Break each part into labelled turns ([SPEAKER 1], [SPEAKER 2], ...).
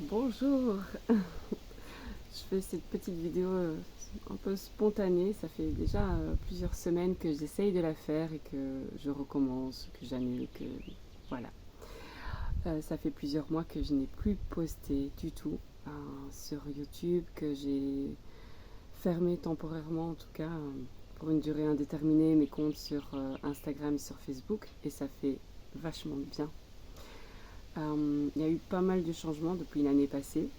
[SPEAKER 1] Bonjour. Je fais cette petite vidéo un peu spontanée. Ça fait déjà plusieurs semaines que j'essaye de la faire et que je recommence, que j'annule, que voilà. Ça fait plusieurs mois que je n'ai plus posté du tout sur YouTube, que j'ai fermé temporairement en tout cas pour une durée indéterminée mes comptes sur Instagram et sur Facebook, et ça fait vachement de bien. Il y a eu pas mal de changements depuis l'année passée.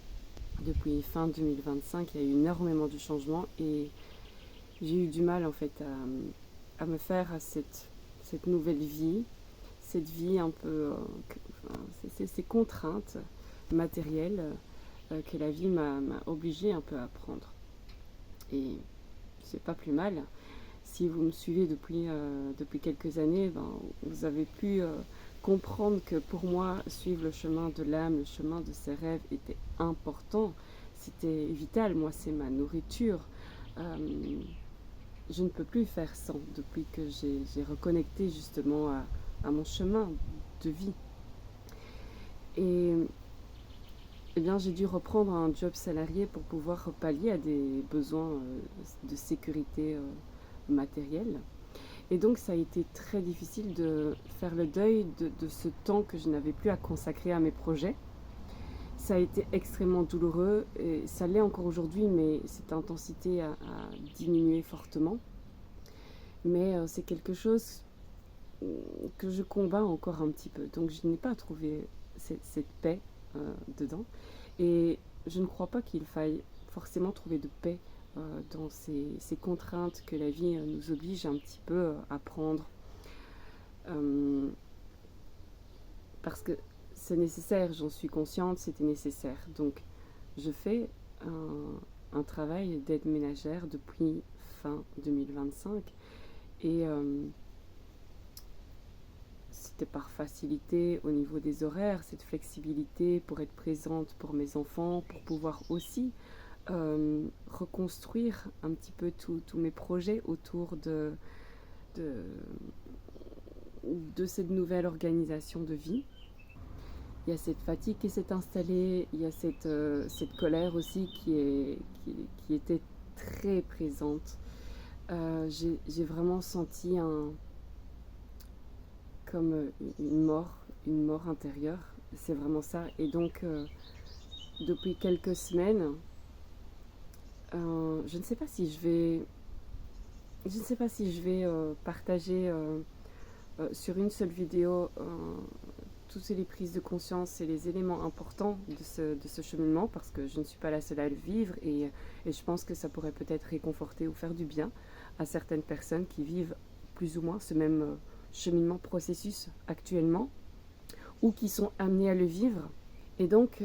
[SPEAKER 1] Depuis fin 2025, il y a eu énormément de changements et j'ai eu du mal en fait à me faire à cette nouvelle vie, cette vie un peu, ces contraintes matérielles que la vie m'a obligée un peu à prendre. Et c'est pas plus mal. Si vous me suivez depuis quelques années, vous avez pu comprendre que pour moi, suivre le chemin de l'âme, le chemin de ses rêves était important. C'était vital. Moi, c'est ma nourriture. Je ne peux plus faire sans depuis que j'ai reconnecté justement à mon chemin de vie. Et eh bien, j'ai dû reprendre un job salarié pour pouvoir pallier à des besoins de sécurité matérielle. Et donc ça a été très difficile de faire le deuil de ce temps que je n'avais plus à consacrer à mes projets. Ça a été extrêmement douloureux et ça l'est encore aujourd'hui, mais cette intensité a diminué fortement. Mais c'est quelque chose que je combats encore un petit peu. Donc je n'ai pas trouvé cette paix dedans. Et je ne crois pas qu'il faille forcément trouver de paix dans ces contraintes que la vie nous oblige un petit peu à prendre. Parce que c'est nécessaire, j'en suis consciente, c'était nécessaire. Donc je fais un travail d'aide ménagère depuis fin 2025 et c'était par facilité au niveau des horaires, cette flexibilité pour être présente pour mes enfants, pour pouvoir aussi reconstruire un petit peu tous mes projets autour de, de cette nouvelle organisation de vie. Il y a cette fatigue qui s'est installée, il y a cette colère aussi qui était très présente. J'ai vraiment senti comme une mort intérieure. C'est vraiment ça. Et donc, depuis quelques semaines, je ne sais pas si je vais partager sur une seule vidéo toutes les prises de conscience et les éléments importants de ce cheminement, parce que je ne suis pas la seule à le vivre et je pense que ça pourrait peut-être réconforter ou faire du bien à certaines personnes qui vivent plus ou moins ce même cheminement, processus actuellement, ou qui sont amenées à le vivre. Et donc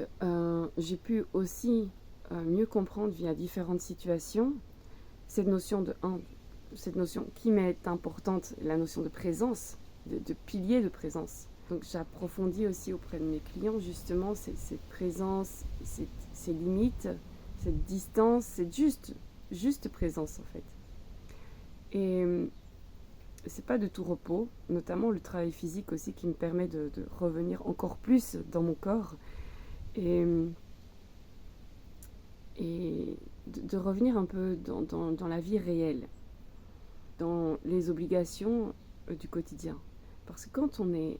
[SPEAKER 1] j'ai pu aussi mieux comprendre via différentes situations cette notion cette notion qui m'est importante, la notion de présence, de pilier de présence. Donc j'approfondis aussi auprès de mes clients justement cette présence, ces limites, cette distance, cette juste présence en fait. Et c'est pas de tout repos, notamment le travail physique aussi qui me permet de revenir encore plus dans mon corps et de revenir un peu dans la vie réelle, dans les obligations du quotidien. Parce que quand on est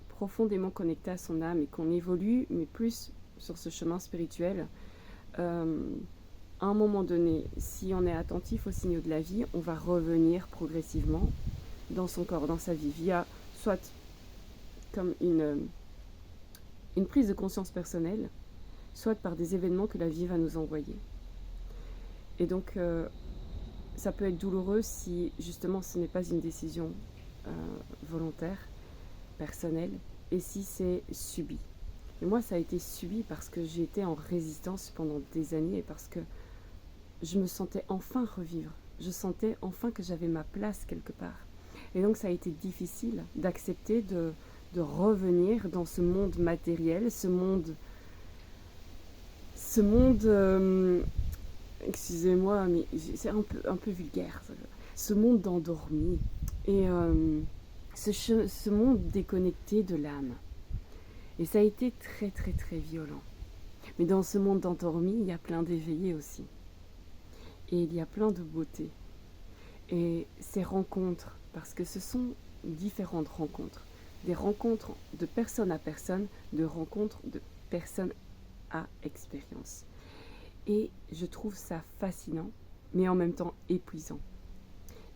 [SPEAKER 1] profondément connecté à son âme et qu'on évolue, mais plus sur ce chemin spirituel, à un moment donné, si on est attentif aux signaux de la vie, on va revenir progressivement dans son corps, dans sa vie, via soit comme une prise de conscience personnelle, soit par des événements que la vie va nous envoyer. Et donc, ça peut être douloureux si justement ce n'est pas une décision volontaire, personnelle, et si c'est subi. Et moi, ça a été subi parce que j'ai été en résistance pendant des années et parce que je me sentais enfin revivre. Je sentais enfin que j'avais ma place quelque part. Et donc, ça a été difficile d'accepter de revenir dans ce monde matériel, ce monde excusez-moi, mais c'est un peu vulgaire, ce monde d'endormi et ce monde déconnecté de l'âme. Et ça a été très très très violent. Mais dans ce monde d'endormis, il y a plein d'éveillés aussi. Et il y a plein de beauté. Et ces rencontres, parce que ce sont différentes rencontres, des rencontres de personne à personne, de rencontres de personne à expérience. Et je trouve ça fascinant, mais en même temps épuisant.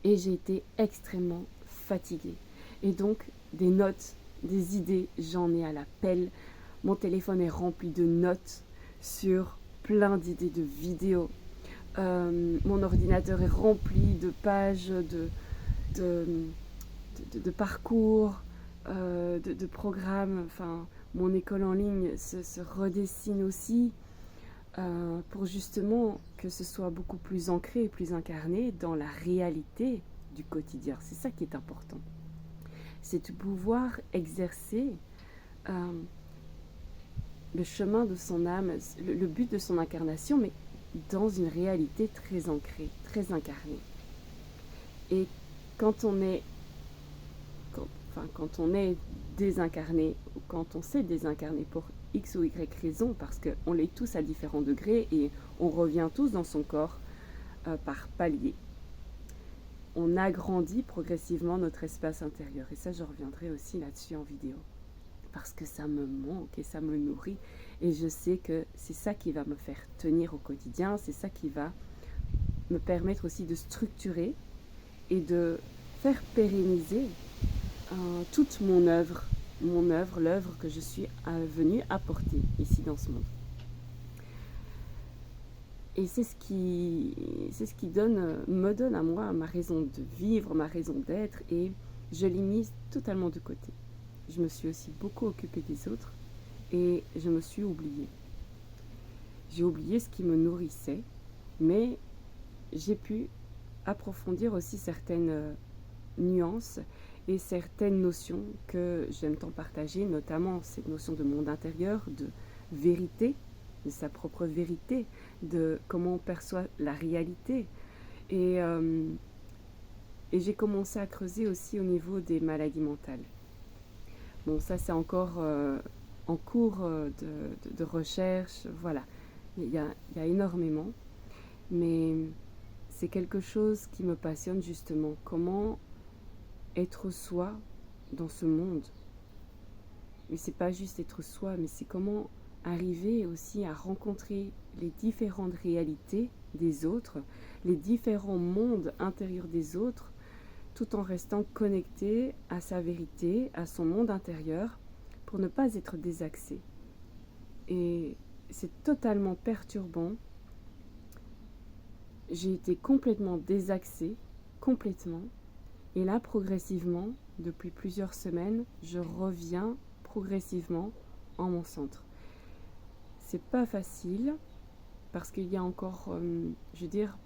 [SPEAKER 1] Et j'ai été extrêmement fatiguée. Et donc, des notes, des idées, j'en ai à la pelle. Mon téléphone est rempli de notes sur plein d'idées de vidéos. Mon ordinateur est rempli de pages, de parcours, de programmes. Enfin, mon école en ligne se redessine aussi pour justement que ce soit beaucoup plus ancré et plus incarné dans la réalité du quotidien. C'est ça qui est important. C'est de pouvoir exercer le chemin de son âme, le but de son incarnation, mais dans une réalité très ancrée, très incarnée. Et quand on est désincarné, ou quand on s'est désincarné pour X ou Y raison, parce qu'on l'est tous à différents degrés et on revient tous dans son corps par paliers. On agrandit progressivement notre espace intérieur. Et ça, je reviendrai aussi là-dessus en vidéo. Parce que ça me manque et ça me nourrit. Et je sais que c'est ça qui va me faire tenir au quotidien. C'est ça qui va me permettre aussi de structurer et de faire pérenniser toute mon œuvre, l'œuvre que je suis venue apporter ici dans ce monde. Et c'est ce qui me donne à moi ma raison de vivre, ma raison d'être, et je l'ai mise totalement de côté. Je me suis aussi beaucoup occupée des autres et je me suis oubliée. J'ai oublié ce qui me nourrissait, mais j'ai pu approfondir aussi certaines nuances et certaines notions que j'aime tant partager, notamment cette notion de monde intérieur, de vérité, de sa propre vérité, de comment on perçoit la réalité. Et j'ai commencé à creuser aussi au niveau des maladies mentales. Bon, ça c'est encore en cours de recherche, voilà. Il y a énormément, mais c'est quelque chose qui me passionne justement. Comment être soi dans ce monde. Mais c'est pas juste être soi, mais c'est comment arriver aussi à rencontrer les différentes réalités des autres, les différents mondes intérieurs des autres, tout en restant connecté à sa vérité, à son monde intérieur, pour ne pas être désaxé. Et c'est totalement perturbant. J'ai été complètement désaxée, complètement. Et là, progressivement, depuis plusieurs semaines, je reviens progressivement en mon centre. C'est pas facile parce qu'il y a encore,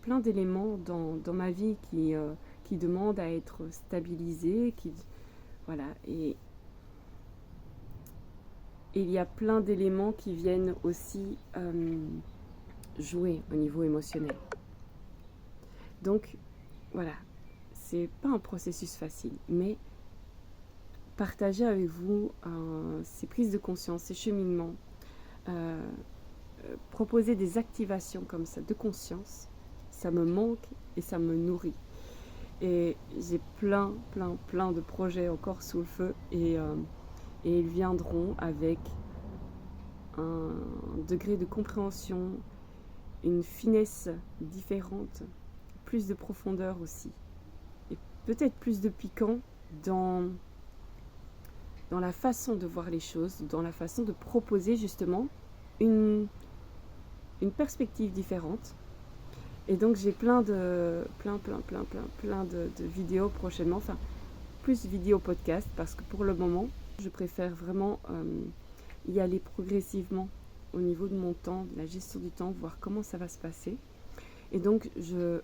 [SPEAKER 1] plein d'éléments dans ma vie qui demandent à être stabilisés, et il y a plein d'éléments qui viennent aussi jouer au niveau émotionnel. Donc, voilà. C'est pas un processus facile, mais partager avec vous ces prises de conscience, ces cheminements, proposer des activations comme ça de conscience, ça me manque et ça me nourrit. Et j'ai plein de projets encore sous le feu et ils viendront avec un degré de compréhension, une finesse différente, plus de profondeur aussi. Peut-être plus de piquant dans la façon de voir les choses, dans la façon de proposer justement une perspective différente. Et donc j'ai plein de vidéos prochainement, enfin plus vidéos podcast, parce que pour le moment, je préfère vraiment y aller progressivement au niveau de mon temps, de la gestion du temps, voir comment ça va se passer. Et donc je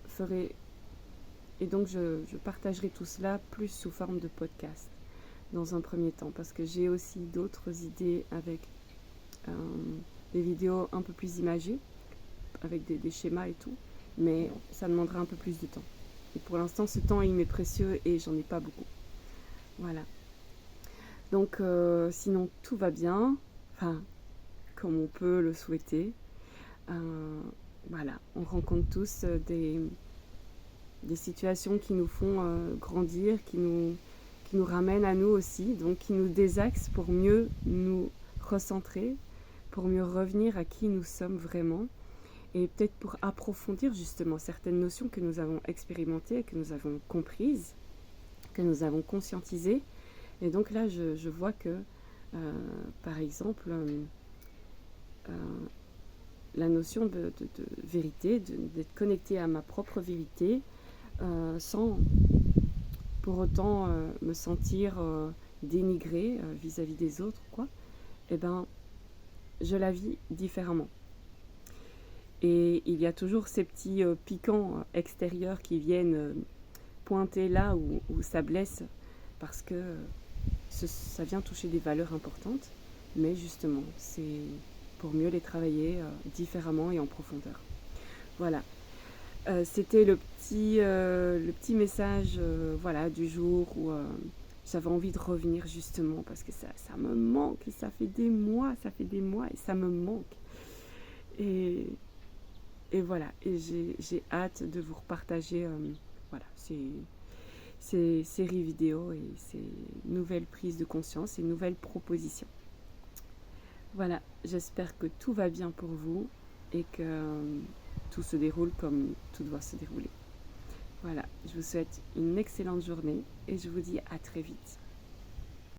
[SPEAKER 1] partagerai tout cela plus sous forme de podcast dans un premier temps, parce que j'ai aussi d'autres idées avec des vidéos un peu plus imagées, avec des schémas et tout, mais ça demandera un peu plus de temps. Et pour l'instant, ce temps, il m'est précieux et j'en ai pas beaucoup. Voilà. Donc, sinon, tout va bien. Enfin, comme on peut le souhaiter. Voilà, on rencontre tous des situations qui nous font grandir, qui nous ramènent à nous aussi, donc qui nous désaxent pour mieux nous recentrer, pour mieux revenir à qui nous sommes vraiment, et peut-être pour approfondir justement certaines notions que nous avons expérimentées, que nous avons comprises, que nous avons conscientisées. Et donc là, je vois que, par exemple, la notion de vérité, d'être connecté à ma propre vérité, sans pour autant me sentir dénigrée vis-à-vis des autres, quoi, eh ben, je la vis différemment. Et il y a toujours ces petits piquants extérieurs qui viennent pointer là où ça blesse, parce que ça vient toucher des valeurs importantes, mais justement, c'est pour mieux les travailler différemment et en profondeur. Voilà. C'était le petit message voilà, du jour où j'avais envie de revenir justement parce que ça me manque et ça fait des mois et ça me manque. Et voilà, et j'ai hâte de vous repartager voilà, ces séries vidéo et ces nouvelles prises de conscience et nouvelles propositions. Voilà, j'espère que tout va bien pour vous et que tout se déroule comme tout doit se dérouler. Voilà, je vous souhaite une excellente journée et je vous dis à très vite.